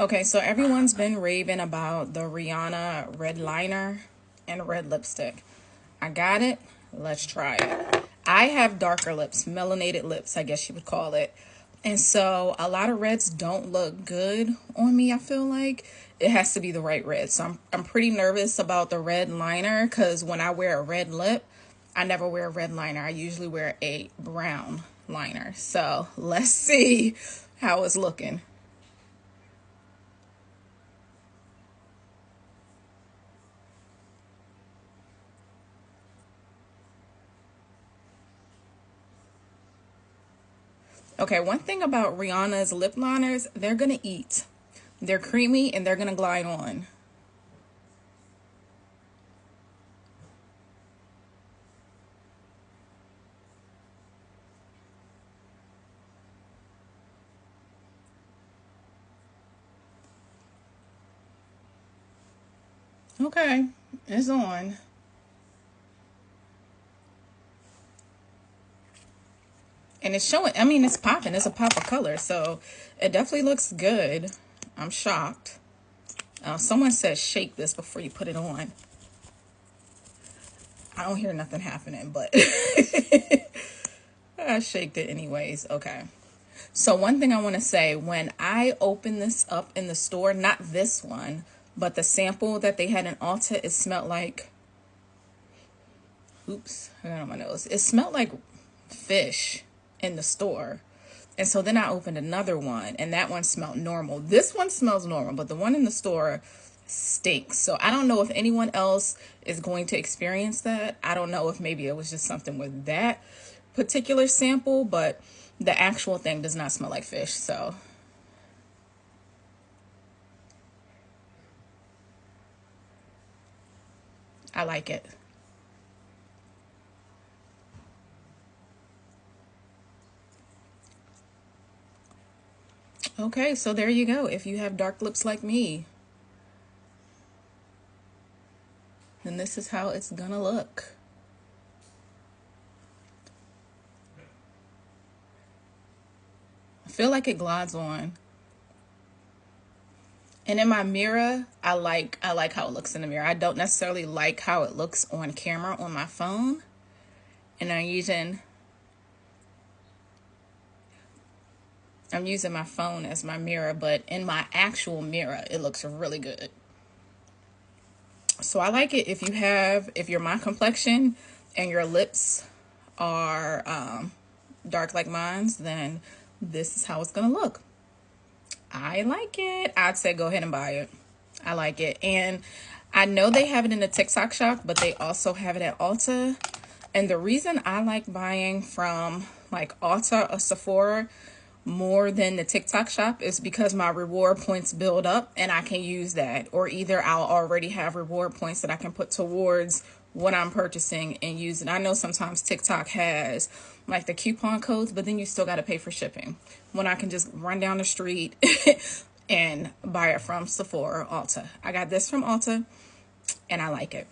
Okay, so everyone's been raving about the Rihanna red liner and red lipstick. I got it. Let's try it. I have darker lips, melanated lips, I guess you would call it. And so a lot of reds don't look good on me, I feel like. It has to be the right red. So I'm pretty nervous about the red liner because when I wear a red lip, I never wear a red liner. I usually wear a brown liner. So let's see how it's looking. Okay, one thing about Rihanna's lip liners, they're gonna eat. They're creamy and they're gonna glide on. Okay, it's on. And it's showing, I mean, it's popping. It's a pop of color. So it definitely looks good. I'm shocked. Someone said shake this before you put it on. I don't hear nothing happening, but I shaked it anyways. Okay. So one thing I want to say, when I opened this up in the store, not this one, but the sample that they had in Ulta, it smelled like, oops, I got on my nose. It smelled like fish in the store. And so then I opened another one and that one smelled normal. This one smells normal, but the one in the store stinks. So I don't know if anyone else is going to experience that. I don't know if maybe it was just something with that particular sample, but the actual thing does not smell like fish. So I like it. Okay, so there you go. If you have dark lips like me, then this is how it's gonna look. I feel like it glides on. And in my mirror, I like how it looks in the mirror. I don't necessarily like how it looks on camera on my phone. And I'm using my phone as my mirror, but in my actual mirror, it looks really good. So I like it if you're my complexion and your lips are dark like mine's, then this is how it's gonna look. I like it. I'd say go ahead and buy it. I like it. And I know they have it in the TikTok shop, but they also have it at Ulta. And the reason I like buying from like Ulta or Sephora more than the TikTok shop is because my reward points build up and I can use that. Or either I'll already have reward points that I can put towards what I'm purchasing and use it. I know sometimes TikTok has like the coupon codes, but then you still got to pay for shipping. When I can just run down the street and buy it from Sephora or Ulta. I got this from Ulta and I like it.